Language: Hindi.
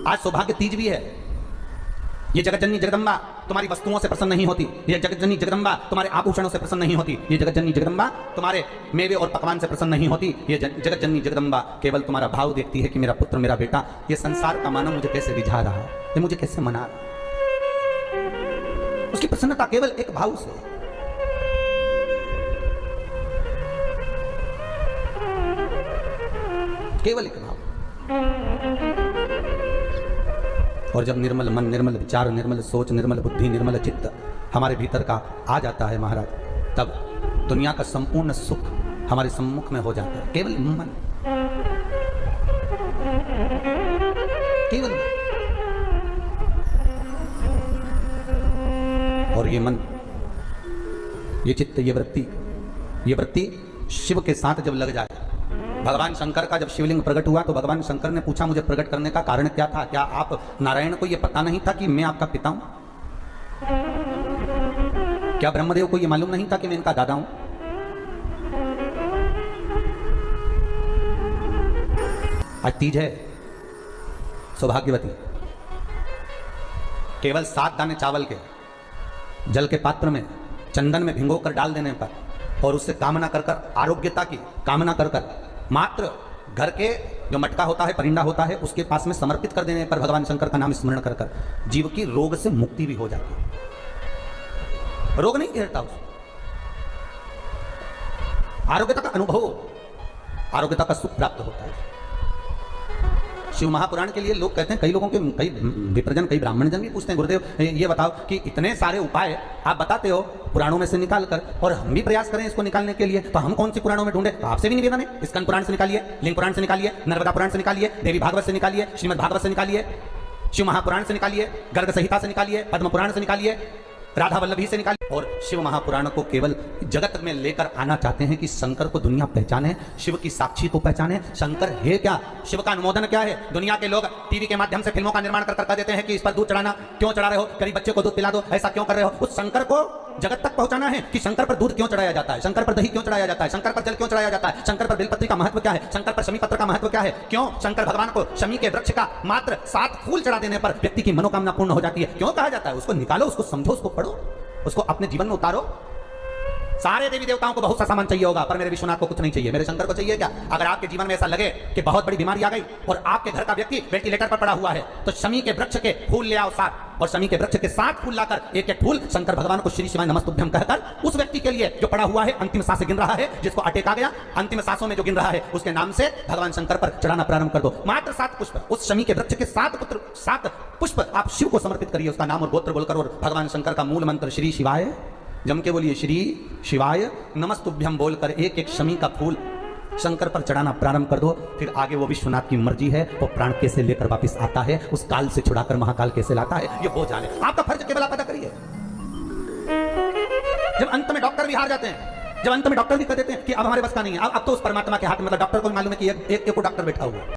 आज सौभाग्य तीज भी है। ये जगतजननी जगदम्बा तुम्हारी वस्तुओं से प्रसन्न नहीं होती, ये जगतजननी जगदम्बा तुम्हारे आभूषणों से प्रसन्न नहीं होती, ये जगतजननी जगदम्बा तुम्हारे मेवे और पकवान से प्रसन्न नहीं होती। ये जगतजननी जगदम्बा केवल तुम्हारा भाव देखती है कि मेरा पुत्र, मेरा बेटा, ये संसार का मानव मुझे कैसे रिझा रहा है, ये मुझे कैसे मना रहा है। उसकी प्रसन्नता केवल एक भाव से। केवल एक भाव। और जब निर्मल मन, निर्मल विचार, निर्मल सोच, निर्मल बुद्धि, निर्मल चित्त हमारे भीतर का आ जाता है महाराज, तब दुनिया का संपूर्ण सुख हमारे सम्मुख में हो जाता है। केवल मन, केवल। और ये मन, ये चित्त, ये वृत्ति शिव के साथ जब लग जाए। भगवान शंकर का जब शिवलिंग प्रकट हुआ तो भगवान शंकर ने पूछा, मुझे प्रकट करने का कारण क्या था? क्या आप नारायण को यह पता नहीं था कि मैं आपका पिता हूं? क्या ब्रह्मदेव को यह मालूम नहीं था कि मैं इनका दादा हूं? आज तीज है, सौभाग्यवती। केवल 7 दाने चावल के जल के पात्र में चंदन में भिगो कर डाल देने पर और उससे कामना कर कर, आरोग्यता की कामना कर कर, मात्र घर के जो मटका होता है, परिंदा होता है, उसके पास में समर्पित कर देने पर भगवान शंकर का नाम स्मरण कर कर जीव की रोग से मुक्ति भी हो जाती है। रोग नहीं घेरता उसको, आरोग्यता का अनुभव, आरोग्यता का सुख प्राप्त होता है। शिव महापुराण के लिए लोग कहते हैं, कई लोगों के, कई विप्रजन, कई ब्राह्मणजन भी पूछते हैं, गुरुदेव ये बताओ कि इतने सारे उपाय आप बताते हो पुराणों में से निकाल कर, और हम भी प्रयास करें इसको निकालने के लिए, तो हम कौन सी पुराणों में ढूंढे? तो आपसे भी निवेदन है, स्कंद पुराण से निकालिए, लिंग पुराण से निकालिए, नर्मदा पुराण से निकालिए, देवी भागवत से निकालिए, श्रीमद् भागवत से निकालिए, शिव महापुराण से निकालिए, गर्ग संहिता से निकालिए, पद्म पुराण से निकालिए, राधा वल्लभी से निकालिए। और शिव महापुराण को केवल जगत में लेकर आना चाहते हैं कि शंकर को दुनिया पहचाने, शिव की साक्षी को पहचाने। शंकर है क्या? शिव का अनुमोदन क्या है? दुनिया के लोग टीवी के माध्यम से फिल्मों का निर्माण कर कर देते हैं कि इस पर दूध चढ़ाना, क्यों चढ़ा रहे हो? गरीब बच्चे को दूध पिला दो, ऐसा क्यों कर रहे हो? उस शंकर को जगत तक पहुंचाना है कि शंकर पर दूध क्यों चढ़ाया जाता है, शंकर पर दही क्यों चढ़ाया जाता है, शंकर पर जल क्यों चढ़ाया जाता है, शंकर पर बेलपत्री का महत्व क्या है, शंकर पर शमी पत्र का महत्व क्या है, क्यों शंकर भगवान को शमी के वृक्ष का मात्र 7 फूल चढ़ा देने पर व्यक्ति की मनोकामना पूर्ण हो जाती है, क्यों कहा जाता है? उसको निकालो, उसको समझो, उसको पढ़ो, उसको अपने जीवन में उतारो। सारे देवी देवताओं को बहुत सा सामान चाहिए होगा, पर मेरे विश्वनाथ को कुछ नहीं चाहिए। मेरे शंकर को चाहिए क्या? अगर आपके जीवन में ऐसा लगे कि बहुत बड़ी बीमारी आ गई और आपके घर का व्यक्ति वेंटिलेटर पर पड़ा हुआ है, तो शमी के वृक्ष के फूल ले आओ 7, और शमी के वृक्ष के 7 फूल लाकर एक एक फूल शंकर भगवान को श्री शिवाय नमस्तुभ्यं कहकर उस व्यक्ति के लिए जो पड़ा हुआ है, अंतिम सांसें गिन रहा है, जिसको अटैक आ गया, अंतिम सांसों में जो गिन रहा है, उसके नाम से भगवान शंकर पर चढ़ाना प्रारंभ कर दो। मात्र 7 पुष्प, उस शमी के वृक्ष के 7 पुष्प आप शिव को समर्पित करिए, उसका नाम और गोत्र बोलकर, और भगवान शंकर का मूल मंत्र श्री शिवाय, जम के बोलिए, श्री शिवाय नमस्तुभ्यं बोलकर एक एक शमी का फूल शंकर पर चढ़ाना प्रारंभ कर दो। फिर आगे वो विश्वनाथ की मर्जी है, वो प्राण कैसे लेकर वापस आता है, उस काल से छुड़ाकर महाकाल कैसे लाता है, ये वो जाने। आपका फर्ज केवल आप अदा करिए। जब अंत में डॉक्टर भी हार जाते हैं, जब अंत में डॉक्टर भी कह देते हैं कि अब हमारे बस का नहीं है, अब तो उस परमात्मा के हाथ में, मतलब डॉक्टर को मालूम है कि एक डॉक्टर बैठा हुआ है।